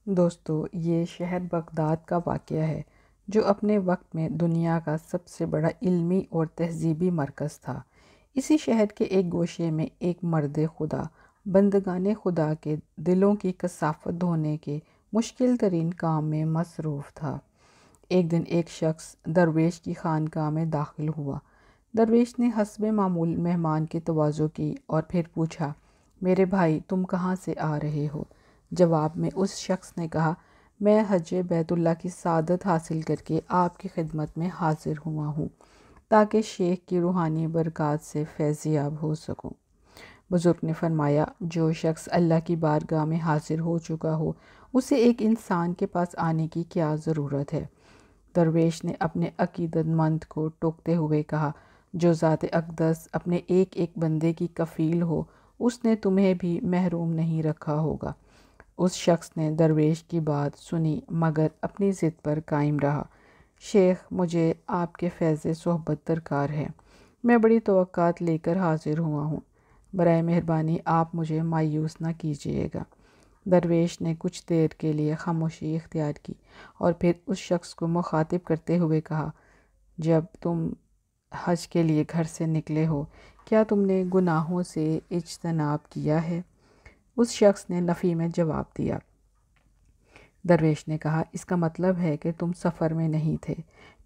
دوستو، یہ شہر بغداد کا واقعہ ہے جو اپنے وقت میں دنیا کا سب سے بڑا علمی اور تہذیبی مرکز تھا۔ اسی شہر کے ایک گوشے میں ایک مرد خدا بندگان خدا کے دلوں کی کثافت دھونے کے مشکل ترین کام میں مصروف تھا۔ ایک دن ایک شخص درویش کی خانقاہ میں داخل ہوا۔ درویش نے حسب معمول مہمان کی تواضع کی اور پھر پوچھا، میرے بھائی تم کہاں سے آ رہے ہو؟ جواب میں اس شخص نے کہا، میں حج بیت اللہ کی سعادت حاصل کر کے آپ کی خدمت میں حاضر ہوا ہوں تاکہ شیخ کی روحانی برکات سے فیض یاب ہو سکوں۔ بزرگ نے فرمایا، جو شخص اللہ کی بارگاہ میں حاضر ہو چکا ہو اسے ایک انسان کے پاس آنے کی کیا ضرورت ہے؟ درویش نے اپنے عقیدت مند کو ٹوکتے ہوئے کہا، جو ذات اقدس اپنے ایک ایک بندے کی کفیل ہو اس نے تمہیں بھی محروم نہیں رکھا ہوگا۔ اس شخص نے درویش کی بات سنی مگر اپنی ضد پر قائم رہا۔ شیخ، مجھے آپ کے فیض صحبت درکار ہے۔ میں بڑی توقعات لے کر حاضر ہوا ہوں۔ برائے مہربانی آپ مجھے مایوس نہ کیجیے گا۔ درویش نے کچھ دیر کے لیے خاموشی اختیار کی اور پھر اس شخص کو مخاطب کرتے ہوئے کہا، جب تم حج کے لیے گھر سے نکلے ہو کیا تم نے گناہوں سے اجتناب کیا ہے؟ اس شخص نے نفی میں جواب دیا۔ درویش نے کہا، اس کا مطلب ہے کہ تم سفر میں نہیں تھے۔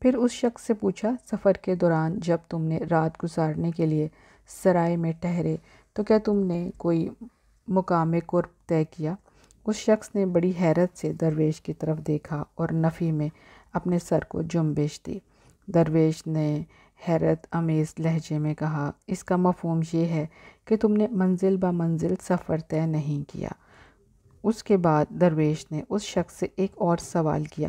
پھر اس شخص سے پوچھا، سفر کے دوران جب تم نے رات گزارنے کے لیے سرائے میں ٹھہرے تو کیا تم نے کوئی مقام قرب طے کیا؟ اس شخص نے بڑی حیرت سے درویش کی طرف دیکھا اور نفی میں اپنے سر کو جنبش دی۔ درویش نے حیرت آمیز لہجے میں کہا، اس کا مفہوم یہ ہے کہ تم نے منزل بہ منزل سفر طے نہیں کیا۔ اس کے بعد درویش نے اس شخص سے ایک اور سوال کیا،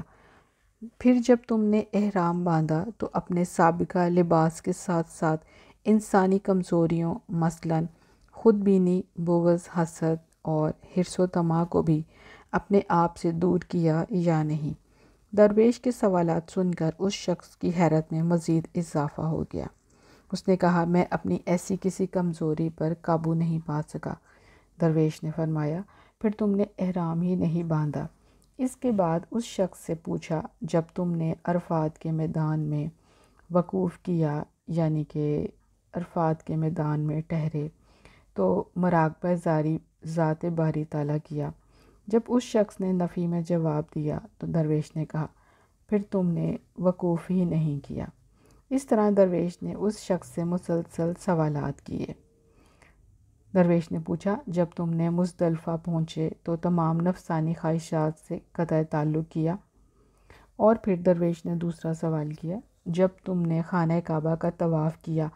پھر جب تم نے احرام باندھا تو اپنے سابقہ لباس کے ساتھ ساتھ انسانی کمزوریوں مثلاً خود بینی، بغض، حسد اور حرص و طمع کو بھی اپنے آپ سے دور کیا یا نہیں؟ درویش کے سوالات سن کر اس شخص کی حیرت میں مزید اضافہ ہو گیا۔ اس نے کہا، میں اپنی ایسی کسی کمزوری پر قابو نہیں پا سکا۔ درویش نے فرمایا، پھر تم نے احرام ہی نہیں باندھا۔ اس کے بعد اس شخص سے پوچھا، جب تم نے عرفات کے میدان میں وقوف کیا یعنی کہ عرفات کے میدان میں ٹھہرے تو مراقبہ زاری ذات باری تعالیٰ کیا؟ جب اس شخص نے نفی میں جواب دیا تو درویش نے کہا، پھر تم نے وقوف ہی نہیں کیا۔ اس طرح درویش نے اس شخص سے مسلسل سوالات کیے۔ درویش نے پوچھا، جب تم نے مزدلفہ پہنچے تو تمام نفسانی خواہشات سے قطع تعلق کیا؟ اور پھر درویش نے دوسرا سوال کیا، جب تم نے خانہ کعبہ کا طواف کیا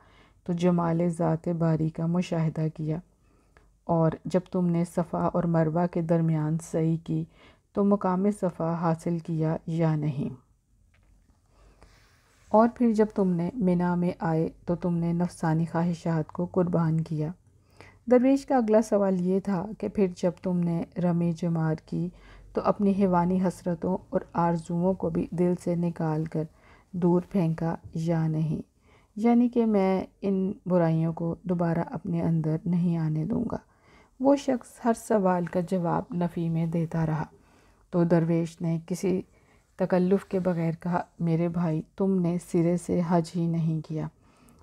تو جمال ذات باری کا مشاہدہ کیا؟ اور جب تم نے صفا اور مروہ کے درمیان سعی کی تو مقام صفا حاصل کیا یا نہیں؟ اور پھر جب تم نے منا میں آئے تو تم نے نفسانی خواہشات کو قربان کیا؟ درویش کا اگلا سوال یہ تھا کہ پھر جب تم نے رمی جمار کی تو اپنی حیوانی حسرتوں اور آرزوؤں کو بھی دل سے نکال کر دور پھینکا یا نہیں؟ یعنی کہ میں ان برائیوں کو دوبارہ اپنے اندر نہیں آنے دوں گا۔ وہ شخص ہر سوال کا جواب نفی میں دیتا رہا تو درویش نے کسی تکلف کے بغیر کہا، میرے بھائی تم نے سرے سے حج ہی نہیں کیا۔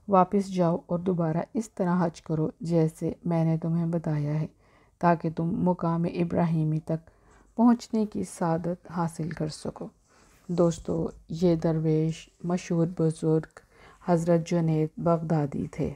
واپس جاؤ اور دوبارہ اس طرح حج کرو جیسے میں نے تمہیں بتایا ہے تاکہ تم مقام ابراہیمی تک پہنچنے کی سعادت حاصل کر سکو۔ دوستو، یہ درویش مشہور بزرگ حضرت جنید بغدادی تھے۔